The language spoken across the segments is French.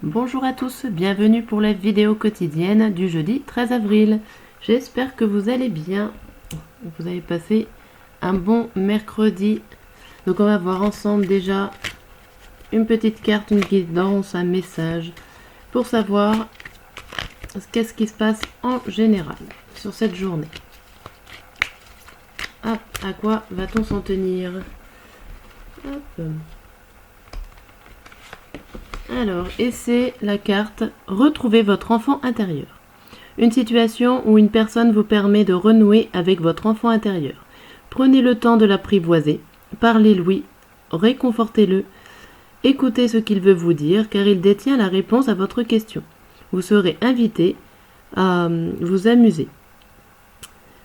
Bonjour à tous, bienvenue pour la vidéo quotidienne du jeudi 13 avril. J'espère que vous allez bien. Vous avez passé un bon mercredi. Donc on va voir ensemble déjà une petite carte, une guidance, un message pour savoir qu'est-ce qui se passe en général sur cette journée. Ah, à quoi va-t-on s'en tenir? Hop. Alors, et c'est la carte « Retrouvez votre enfant intérieur ». Une situation où une personne vous permet de renouer avec votre enfant intérieur. Prenez le temps de l'apprivoiser, parlez-lui, réconfortez-le, écoutez ce qu'il veut vous dire car il détient la réponse à votre question. Vous serez invité à vous amuser.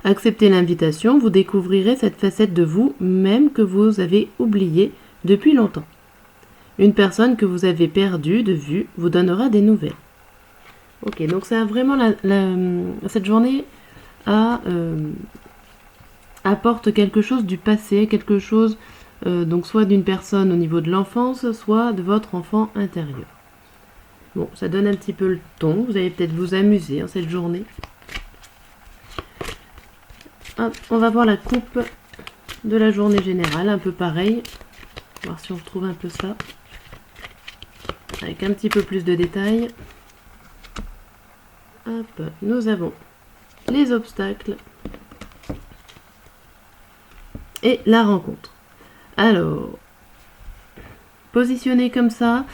Acceptez l'invitation, vous découvrirez cette facette de vous même que vous avez oubliée depuis longtemps. Une personne que vous avez perdue de vue vous donnera des nouvelles. Ok, donc ça a vraiment cette journée apporte quelque chose du passé, quelque chose donc soit d'une personne au niveau de l'enfance, soit de votre enfant intérieur. Bon, ça donne un petit peu le ton. Vous allez peut-être vous amuser cette journée. Hop, on va voir la coupe de la journée générale, un peu pareil. On va voir si on retrouve un peu ça. Avec un petit peu plus de détails. Hop, nous avons les obstacles et la rencontre. Alors, positionné comme ça,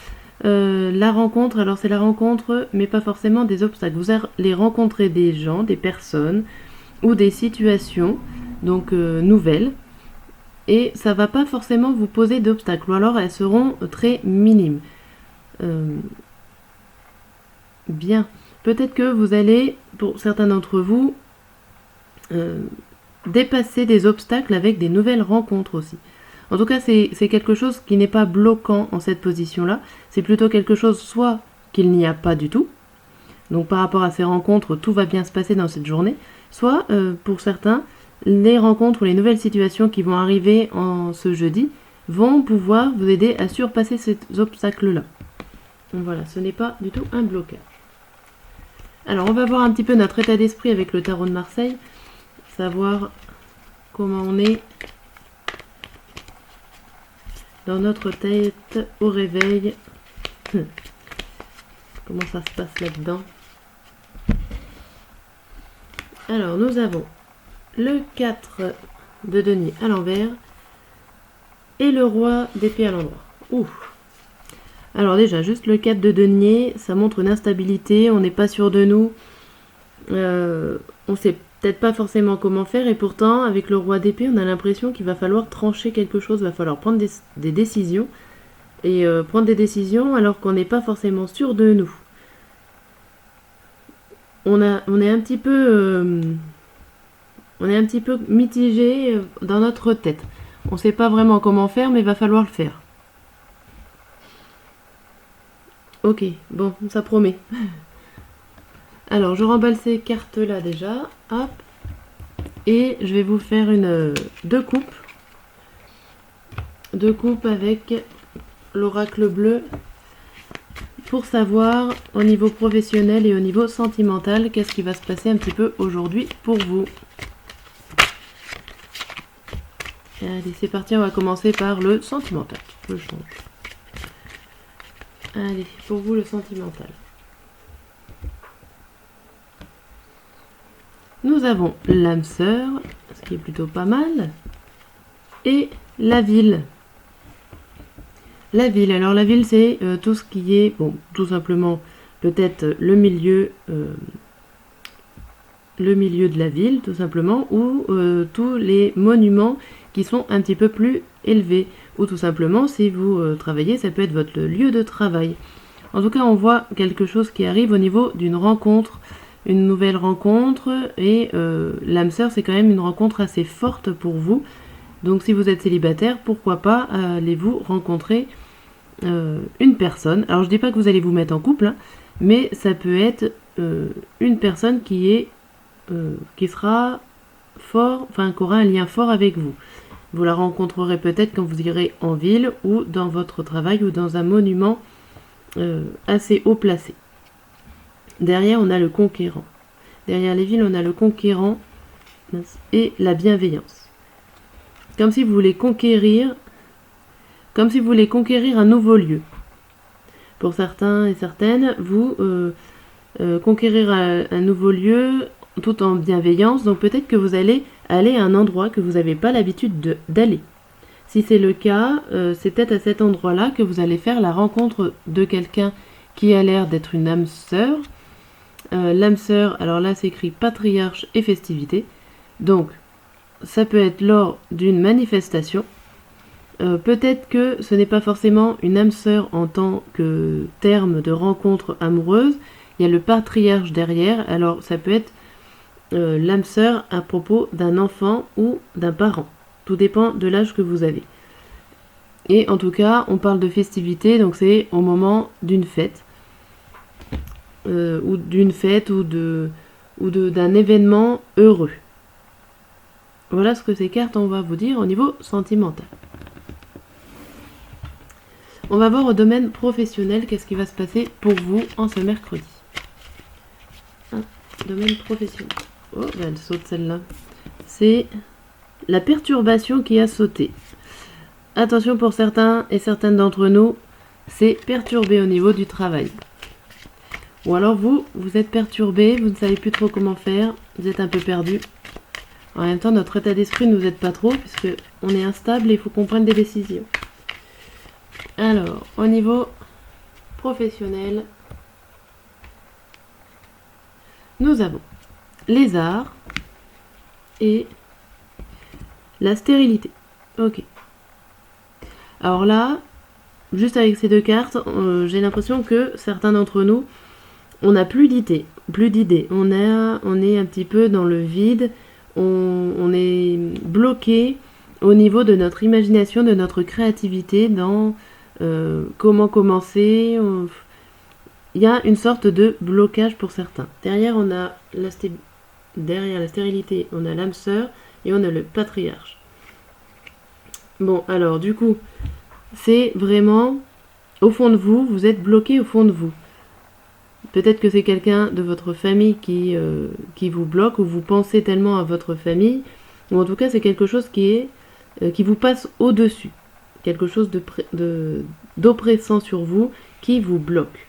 la rencontre, alors c'est la rencontre, mais pas forcément des obstacles. Vous allez rencontrer des gens, des personnes ou des situations, donc nouvelles, et ça va pas forcément vous poser d'obstacles, ou alors elles seront très minimes. Bien, peut-être que vous allez, pour certains d'entre vous, dépasser des obstacles avec des nouvelles rencontres aussi. En tout cas, c'est quelque chose qui n'est pas bloquant en cette position-là. C'est plutôt quelque chose soit qu'il n'y a pas du tout. Donc par rapport à ces rencontres, tout va bien se passer dans cette journée. Soit, pour certains, les rencontres ou les nouvelles situations qui vont arriver en ce jeudi vont pouvoir vous aider à surpasser ces obstacles-là. Donc voilà, ce n'est pas du tout un blocage. Alors on va voir un petit peu notre état d'esprit avec le tarot de Marseille. Savoir comment on est dans notre tête au réveil. Comment ça se passe là-dedans? Alors, nous avons le 4 de denier à l'envers et le roi d'épée à l'endroit. Ouf! Alors déjà, juste le 4 de denier, ça montre une instabilité, on n'est pas sûr de nous. On sait peut-être pas forcément comment faire et pourtant, avec le roi d'épée, on a l'impression qu'il va falloir trancher quelque chose, il va falloir prendre des décisions. Et prendre des décisions alors qu'on n'est pas forcément sûr de nous. On est un petit peu mitigé dans notre tête. On ne sait pas vraiment comment faire, mais il va falloir le faire. Ok, bon, ça promet. Alors, je remballe ces cartes-là déjà. Hop. Et je vais vous faire deux coupes. Deux coupes avec l'oracle bleu pour savoir au niveau professionnel et au niveau sentimental qu'est-ce qui va se passer un petit peu aujourd'hui pour vous. Allez, c'est parti, on va commencer par le sentimental. Je change. Allez, pour vous le sentimental. Nous avons l'âme sœur, ce qui est plutôt pas mal, et la ville. La ville, alors la ville c'est tout ce qui est, bon, tout simplement peut-être le milieu de la ville, tout simplement, ou tous les monuments qui sont un petit peu plus élevés, ou tout simplement si vous travaillez, ça peut être votre lieu de travail. En tout cas, on voit quelque chose qui arrive au niveau d'une rencontre, une nouvelle rencontre, et l'âme sœur c'est quand même une rencontre assez forte pour vous. Donc si vous êtes célibataire, pourquoi pas allez-vous rencontrer une personne. Alors je dis pas que vous allez vous mettre en couple, hein, mais ça peut être une personne qui sera fort, enfin qui aura un lien fort avec vous. Vous la rencontrerez peut-être quand vous irez en ville ou dans votre travail ou dans un monument assez haut placé. Derrière, on a le conquérant. Derrière les villes, on a le conquérant et la bienveillance. Comme si vous voulez conquérir un nouveau lieu. Pour certains et certaines, vous conquérir un nouveau lieu tout en bienveillance. Donc peut-être que vous allez aller à un endroit que vous n'avez pas l'habitude d'aller. Si c'est le cas, c'est peut-être à cet endroit-là que vous allez faire la rencontre de quelqu'un qui a l'air d'être une âme sœur. L'âme sœur, alors là c'est écrit patriarche et festivité. Donc ça peut être lors d'une manifestation. Peut-être que ce n'est pas forcément une âme sœur en tant que terme de rencontre amoureuse. Il y a le patriarche derrière. Alors ça peut être l'âme sœur à propos d'un enfant ou d'un parent. Tout dépend de l'âge que vous avez. Et en tout cas, on parle de festivité, donc c'est au moment d'une fête. Ou d'un événement heureux. Voilà ce que ces cartes on va vous dire au niveau sentimental. On va voir au domaine professionnel qu'est-ce qui va se passer pour vous en ce mercredi. Domaine professionnel. Oh, elle saute celle-là. C'est la perturbation qui a sauté. Attention pour certains et certaines d'entre nous, c'est perturbé au niveau du travail. Ou alors vous êtes perturbé, vous ne savez plus trop comment faire, vous êtes un peu perdu. En même temps, notre état d'esprit ne nous aide pas trop, puisque on est instable et il faut qu'on prenne des décisions. Alors, au niveau professionnel, nous avons les arts et la stérilité. Ok. Alors là, juste avec ces deux cartes, j'ai l'impression que certains d'entre nous, on n'a plus d'idées. On est un petit peu dans le vide. On est bloqué au niveau de notre imagination, de notre créativité, dans comment commencer. Il y a une sorte de blocage pour certains. Derrière la stérilité, on a l'âme sœur et on a le patriarche. Bon, alors du coup, c'est vraiment au fond de vous, vous êtes bloqué au fond de vous. Peut-être que c'est quelqu'un de votre famille qui vous bloque, ou vous pensez tellement à votre famille, ou en tout cas c'est quelque chose qui vous passe au-dessus. Quelque chose d'oppressant sur vous qui vous bloque.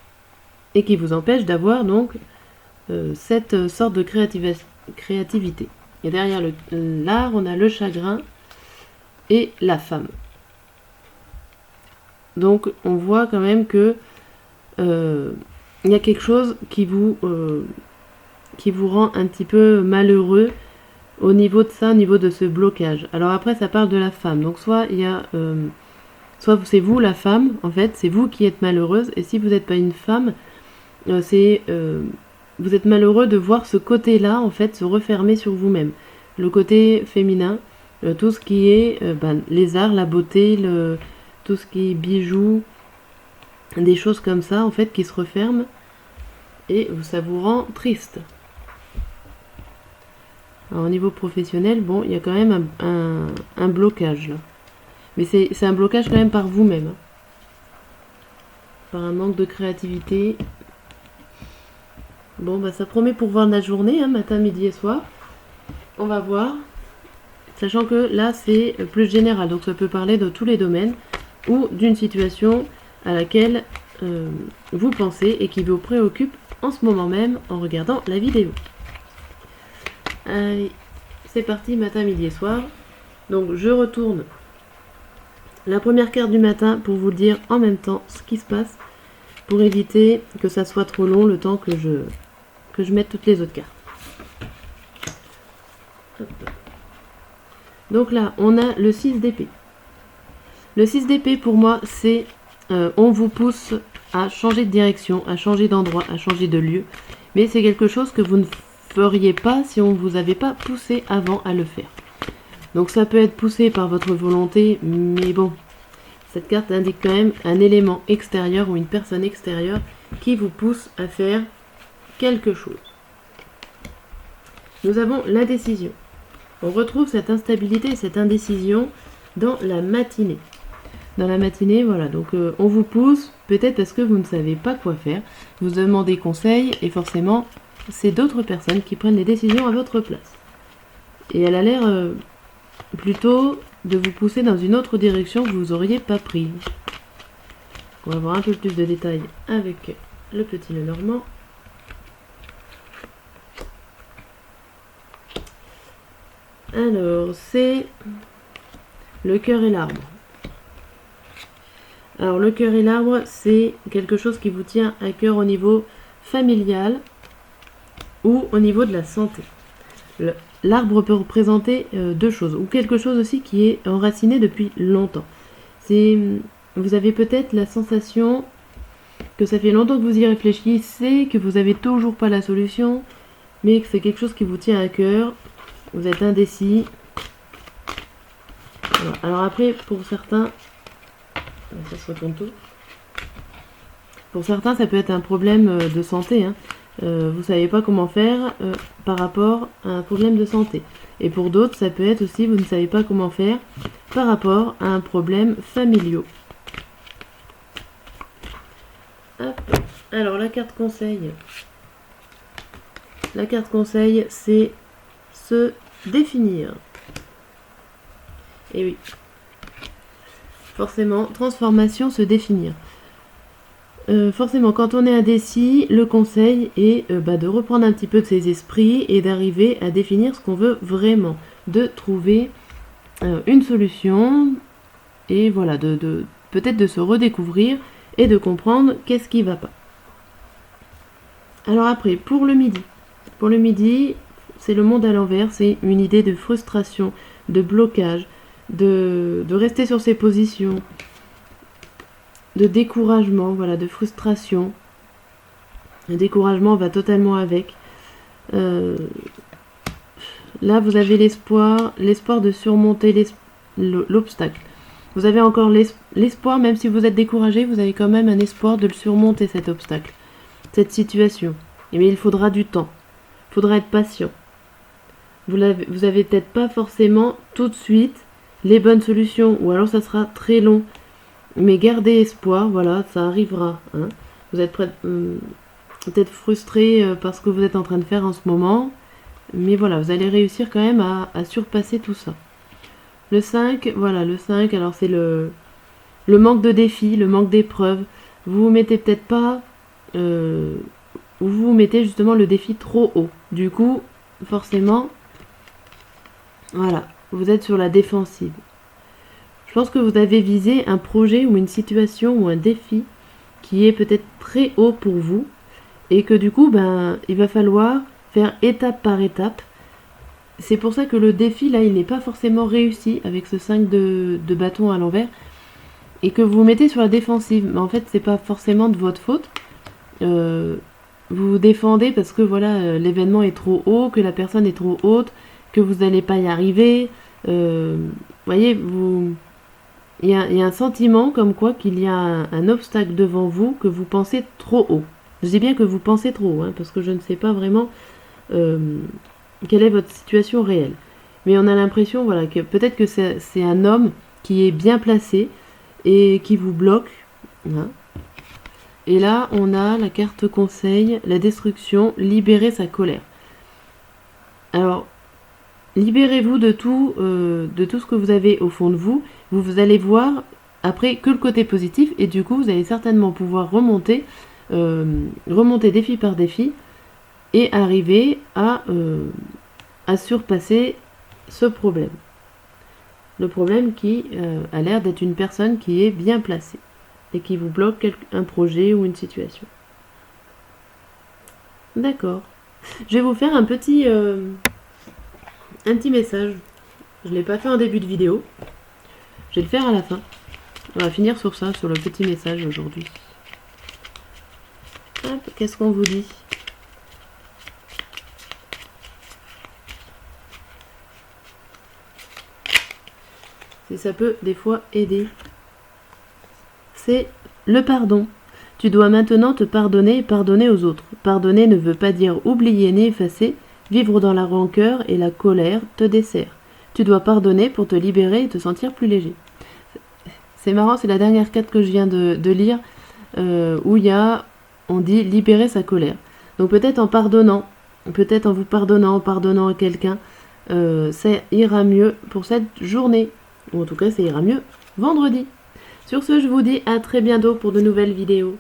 Et qui vous empêche d'avoir donc cette sorte de créativité. Et derrière l'art, on a le chagrin et la femme. Donc on voit quand même que il y a quelque chose qui vous rend un petit peu malheureux au niveau de ça, au niveau de ce blocage. Alors après, ça parle de la femme. Donc soit c'est vous la femme, en fait, c'est vous qui êtes malheureuse. Et si vous n'êtes pas une femme, vous êtes malheureux de voir ce côté-là, en fait, se refermer sur vous-même. Le côté féminin, tout ce qui est les arts, la beauté, tout ce qui est bijoux, des choses comme ça, en fait, qui se referment. Et ça vous rend triste. Alors, au niveau professionnel, bon, il y a quand même un blocage là. Mais c'est un blocage quand même par vous-même. Par un manque de créativité. Bon, ça promet pour voir la journée, matin, midi et soir. On va voir. Sachant que là, c'est plus général. Donc, ça peut parler de tous les domaines ou d'une situation à laquelle vous pensez et qui vous préoccupe en ce moment même en regardant la vidéo. Allez, c'est parti, matin, midi et soir. Donc je retourne la première carte du matin pour vous dire en même temps ce qui se passe, pour éviter que ça soit trop long le temps que je mette toutes les autres cartes. Hop. Donc là, on a le 6 d'épée. Le 6 d'épée, pour moi, c'est on vous pousse à changer de direction, à changer d'endroit, à changer de lieu. Mais c'est quelque chose que vous ne feriez pas si on ne vous avait pas poussé avant à le faire. Donc ça peut être poussé par votre volonté, mais bon, cette carte indique quand même un élément extérieur ou une personne extérieure qui vous pousse à faire quelque chose. Nous avons l'indécision. On retrouve cette instabilité et cette indécision dans la matinée. dans la matinée, voilà. Donc on vous pousse, peut-être parce que vous ne savez pas quoi faire. Vous demandez conseil et forcément, c'est d'autres personnes qui prennent les décisions à votre place. Et elle a l'air plutôt de vous pousser dans une autre direction que vous n'auriez pas pris. On va avoir un peu plus de détails avec le petit Lenormand. Alors, c'est le cœur et l'arbre. Alors, le cœur et l'arbre, c'est quelque chose qui vous tient à cœur au niveau familial ou au niveau de la santé. L'arbre peut représenter deux choses, ou quelque chose aussi qui est enraciné depuis longtemps. Vous avez peut-être la sensation que ça fait longtemps que vous y réfléchissez, que vous n'avez toujours pas la solution, mais que c'est quelque chose qui vous tient à cœur. Vous êtes indécis. Voilà. Alors après, pour certains, ça se retourne tout. Pour certains, ça peut être un problème de santé. Vous ne savez pas comment faire par rapport à un problème de santé. Et pour d'autres, ça peut être aussi, vous ne savez pas comment faire par rapport à un problème familial. Hop. Alors, la carte conseil. La carte conseil, c'est se définir. Et oui. Forcément, transformation, se définir. Forcément, quand on est indécis, le conseil est de reprendre un petit peu de ses esprits et d'arriver à définir ce qu'on veut vraiment. De trouver une solution et voilà, peut-être de se redécouvrir et de comprendre qu'est-ce qui ne va pas. Alors après, pour le midi. Pour le midi, c'est le monde à l'envers, c'est une idée de frustration, de blocage, de rester sur ses positions, de découragement, voilà, de frustration. Le découragement va totalement avec. Là, vous avez l'espoir de surmonter l'obstacle. Vous avez encore l'espoir, même si vous êtes découragé, vous avez quand même un espoir de le surmonter, cet obstacle, cette situation. Mais il faudra du temps. Il faudra être patient. Vous avez peut-être pas forcément tout de suite les bonnes solutions, ou alors ça sera très long. Mais gardez espoir, voilà, ça arrivera. Hein. Vous êtes peut-être frustré par ce que vous êtes en train de faire en ce moment, mais voilà, vous allez réussir quand même à surpasser tout ça. Le 5, voilà, le 5, alors c'est le manque de défis, le manque d'épreuves. Vous vous mettez peut-être pas, vous mettez justement le défi trop haut. Du coup, forcément, voilà, vous êtes sur la défensive. Je pense que vous avez visé un projet ou une situation ou un défi qui est peut-être très haut pour vous et que du coup, il va falloir faire étape par étape. C'est pour ça que le défi, là, il n'est pas forcément réussi avec ce 5 de bâton à l'envers et que vous vous mettez sur la défensive. Mais en fait, c'est pas forcément de votre faute. Vous vous défendez parce que voilà, l'événement est trop haut, que la personne est trop haute, que vous n'allez pas y arriver. Voyez, il y a un sentiment comme quoi qu'il y a un obstacle devant vous que vous pensez trop haut. Je dis bien que vous pensez trop haut, parce que je ne sais pas vraiment quelle est votre situation réelle. Mais on a l'impression, voilà, que peut-être que c'est un homme qui est bien placé et qui vous bloque. Hein. Et là, on a la carte conseil, la destruction, libérer sa colère. Alors, libérez-vous de tout ce que vous avez au fond de vous. Vous allez voir après que le côté positif et du coup, vous allez certainement pouvoir remonter défi par défi et arriver à surpasser ce problème. Le problème qui a l'air d'être une personne qui est bien placée et qui vous bloque un projet ou une situation. D'accord. Je vais vous faire un petit message. Je ne l'ai pas fait en début de vidéo. Je vais le faire à la fin. On va finir sur ça, sur le petit message aujourd'hui. Hop, qu'est-ce qu'on vous dit ? Si ça peut des fois aider. C'est le pardon. Tu dois maintenant te pardonner et pardonner aux autres. Pardonner ne veut pas dire oublier ni effacer. Vivre dans la rancœur et la colère te dessert. Tu dois pardonner pour te libérer et te sentir plus léger. C'est marrant, c'est la dernière carte que je viens de lire, où on dit libérer sa colère. Donc peut-être en pardonnant, peut-être en vous pardonnant, en pardonnant à quelqu'un, ça ira mieux pour cette journée. Ou en tout cas, ça ira mieux vendredi. Sur ce, je vous dis à très bientôt pour de nouvelles vidéos.